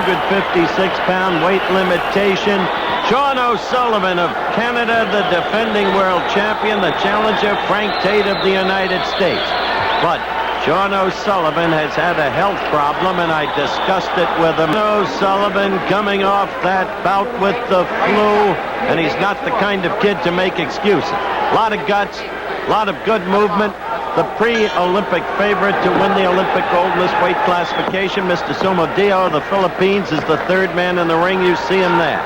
156-pound weight limitation. Shawn O'Sullivan of Canada, the defending world champion, the challenger Frank Tate of the United States. But Shawn O'Sullivan has had a health problem, and I discussed it with him. O'Sullivan coming off that bout with the flu, and he's not the kind of kid to make excuses. A lot of guts, a lot of good movement. The pre-Olympic favorite to win the Olympic gold in this weight classification, Mr. Sumodio of the Philippines, is the third man in the ring. You see him there.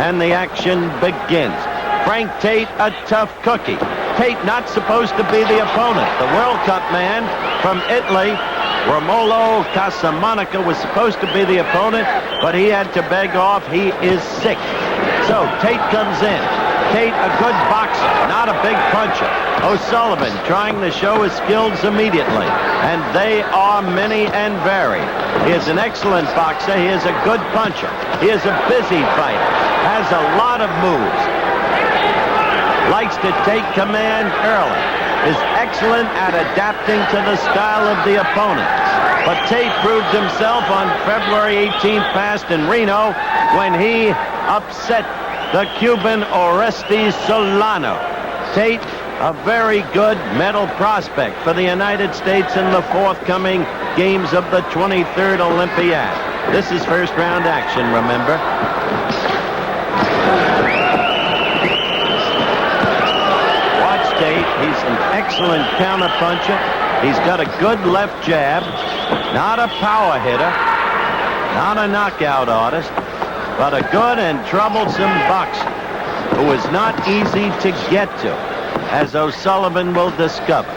And the action begins. Frank Tate, a tough cookie. Tate not supposed to be the opponent. The World Cup man from Italy, Romolo Casamonica, was supposed to be the opponent, but he had to beg off. He is sick. So Tate comes in. Tate, a good boxer, not a big puncher. O'Sullivan trying to show his skills immediately, and they are many and varied. He is an excellent boxer. He is a good puncher. He is a busy fighter, has a lot of moves, likes to take command early, is excellent at adapting to the style of the opponent. But Tate proved himself on February 18th past in Reno when he upset the Cuban Orestes Solano. Tate, a very good medal prospect for the United States in the forthcoming games of the 23rd Olympiad. This is first round action, remember. Watch Tate. He's an excellent counterpuncher. He's got a good left jab. Not a power hitter. Not a knockout artist. But a good and troublesome boxer who is not easy to get to, as O'Sullivan will discover.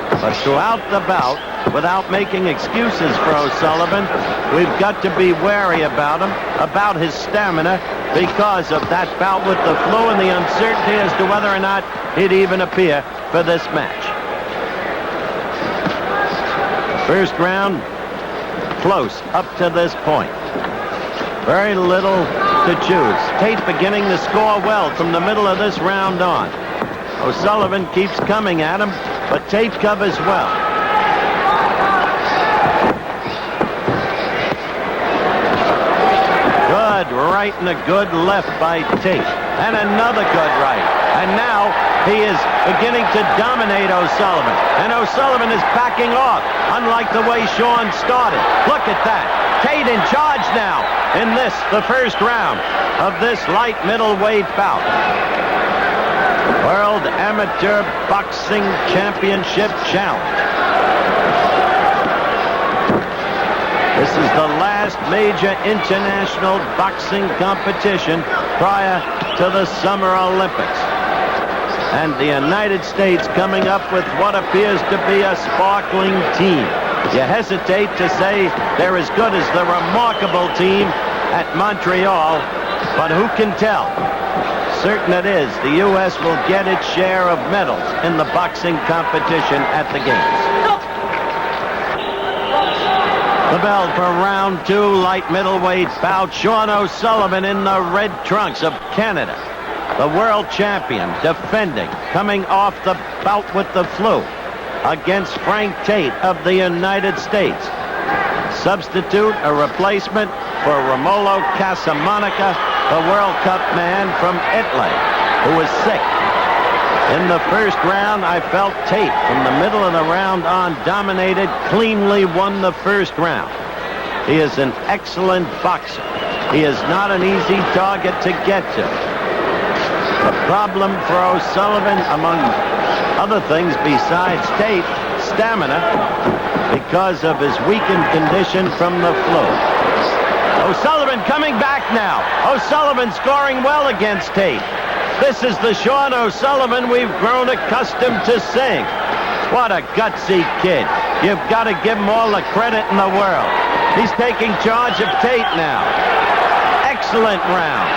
But throughout the bout, without making excuses for O'Sullivan, we've got to be wary about him, about his stamina, because of that bout with the flu and the uncertainty as to whether or not he'd even appear for this match. First round, close up to this point. Very little to choose. Tate beginning to score well from the middle of this round on. O'Sullivan keeps coming at him, but Tate covers well. Good right and a good left by Tate. And another good right. And now he is beginning to dominate O'Sullivan. And O'Sullivan is backing off, unlike the way Shawn started. Look at that. Tate in charge now in this, the first round of this light middleweight bout. World Amateur Boxing Championship Challenge. This is the last major international boxing competition prior to the Summer Olympics. And the United States coming up with what appears to be a sparkling team. You hesitate to say they're as good as the remarkable team at Montreal, but who can tell? Certain it is, the U.S. will get its share of medals in the boxing competition at the Games. The bell for round two, light middleweight bout. Shawn O'Sullivan in the red trunks of Canada, the world champion, defending, coming off the bout with the flu, against Frank Tate of the United States. Substitute, a replacement for Romolo Casamonica, the World Cup man from Italy, who was sick. In the first round, I felt Tate from the middle of the round on dominated, cleanly won the first round. He is an excellent boxer. He is not an easy target to get to. The problem for O'Sullivan, among other things besides Tate, stamina, because of his weakened condition from the flu. O'Sullivan coming back now. O'Sullivan scoring well against Tate. This is the Shawn O'Sullivan we've grown accustomed to seeing. What a gutsy kid. You've got to give him all the credit in the world. He's taking charge of Tate now. Excellent round.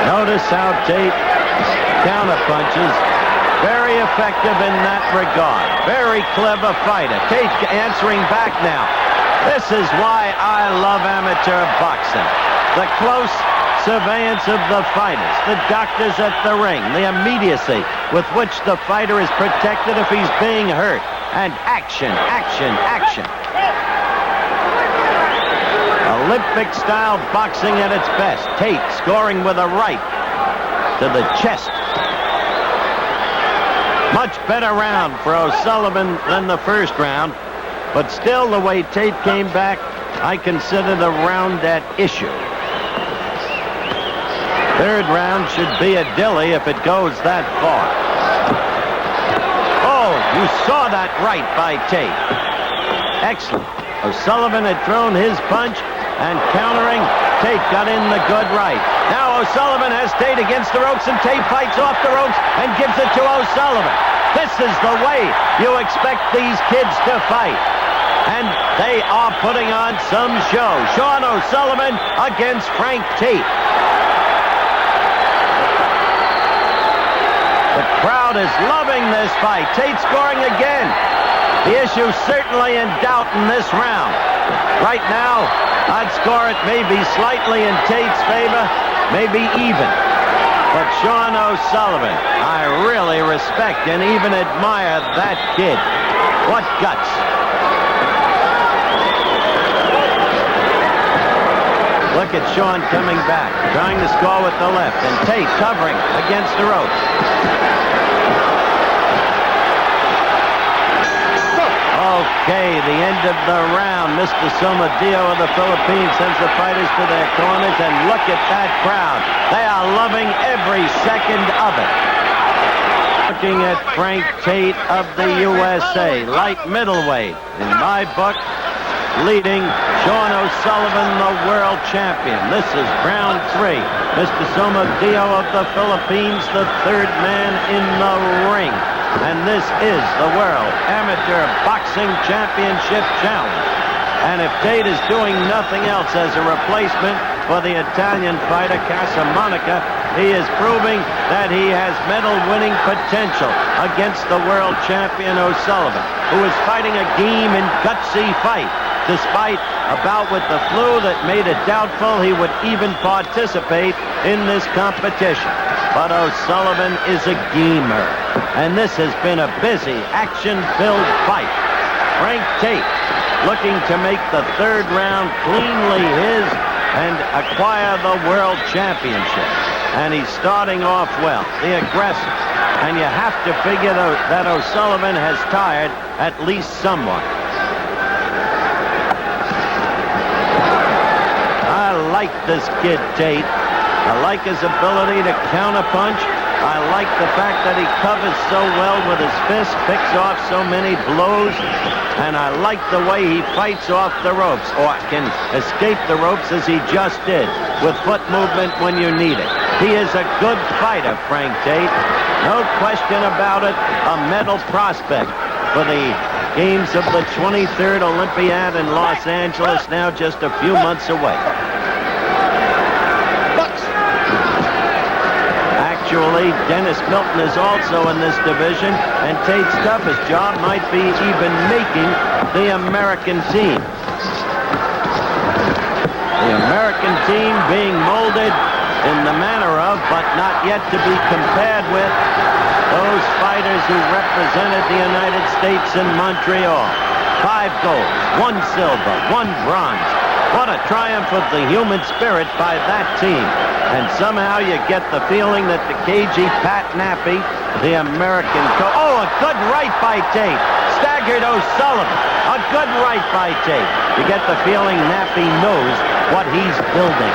Notice how Tate counterpunches. Very effective in that regard. Very clever fighter. Tate answering back now. This is why I love amateur boxing. The close surveillance of the fighters, the doctors at the ring, the immediacy with which the fighter is protected if he's being hurt, And action, action, action. Olympic-style boxing at its best. Tate scoring with a right to the chest. Much better round for O'Sullivan than the first round. But still, the way Tate came back, I consider the round at issue. Third round should be a dilly if it goes that far. Oh, you saw that right by Tate. Excellent. O'Sullivan had thrown his punch, and countering, Tate got in the good right. Now O'Sullivan has Tate against the ropes, and Tate fights off the ropes and gives it to O'Sullivan. This is the way you expect these kids to fight. And they are putting on some show. Shawn O'Sullivan against Frank Tate. The crowd is loving this fight. Tate scoring again. The issue certainly in doubt in this round. Right now, I'd score it maybe slightly in Tate's favor, maybe even. But Shawn O'Sullivan, I really respect and even admire that kid. What guts. Look at Shawn coming back, trying to score with the left, and Tate covering against the ropes. Okay, the end of the round. Mr. Somadio of the Philippines sends the fighters to their corners, and look at that crowd. They are loving every second of it. Looking at Frank Tate of the USA, light middleweight. In my book, leading Shawn O'Sullivan, the world champion. This is round 3. Mr. Somadio of the Philippines, the third man in the ring. And this is the World Amateur Boxing Championship Challenge. And if Tate is doing nothing else as a replacement for the Italian fighter Casamonica, he is proving that he has medal-winning potential against the world champion O'Sullivan, who is fighting a game and gutsy fight, despite a bout with the flu that made it doubtful he would even participate in this competition. But O'Sullivan is a gamer, and this has been a busy, action-filled fight. Frank Tate looking to make the third round cleanly his and acquire the world championship. And he's starting off well, the aggressor. And you have to figure that O'Sullivan has tired at least someone. I like this kid, Tate. I like his ability to counterpunch. I like the fact that he covers so well with his fist, picks off so many blows, and I like the way he fights off the ropes, or can escape the ropes as he just did, with foot movement when you need it. He is a good fighter, Frank Tate. No question about it, a medal prospect for the games of the 23rd Olympiad in Los Angeles, now just a few months away. Actually, Dennis Milton is also in this division, and Tate's toughest job might be even making the American team. The American team being molded in the manner of, but not yet to be compared with, those fighters who represented the United States in Montreal. 5 golds, 1 silver, 1 bronze. What a triumph of the human spirit by that team. And somehow you get the feeling that the cagey Pat Nappy, the American oh, a good right by Tate. Staggered O'Sullivan. A good right by Tate. You get the feeling Nappy knows what he's building.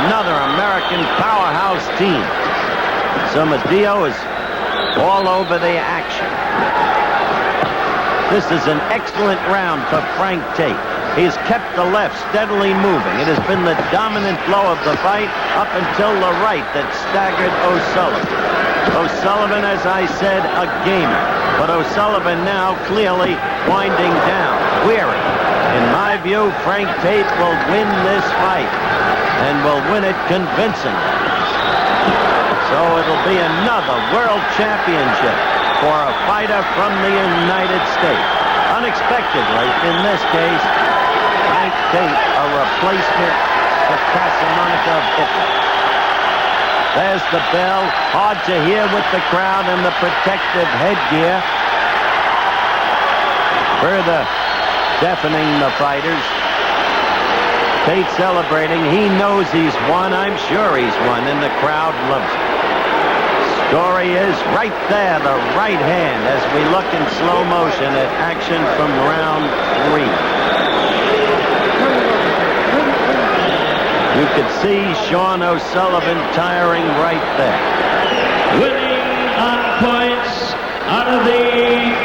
Another American powerhouse team. Somadio is all over the action. This is an excellent round for Frank Tate. He's kept the left steadily moving. It has been the dominant blow of the fight up until the right that staggered O'Sullivan. O'Sullivan, as I said, a gamer. But O'Sullivan now clearly winding down, weary. In my view, Frank Tate will win this fight and will win it convincingly. So it'll be another world championship for a fighter from the United States. Unexpectedly, in this case, Frank Tate, a replacement for Casamonica of Italy. There's the bell, hard to hear with the crowd and the protective headgear. further deafening the fighters. Tate celebrating. He knows he's won. I'm sure he's won, and the crowd loves it. Story is right there, the right hand, as we look in slow motion at action from round 3. You could see Shawn O'Sullivan tiring right there. Winning on points out of the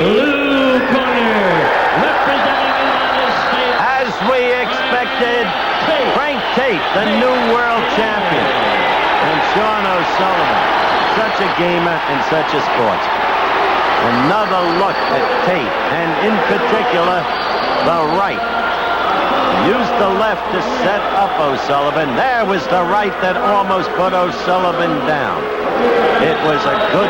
blue corner, representing the United States. As we expected, Frank Tate, the new world champion, and Shawn O'Sullivan, such a gamer and such a sportsman. Another look at Tate, and in particular, the right. Used the left to set up O'Sullivan. There was the right that almost put O'Sullivan down. It was a good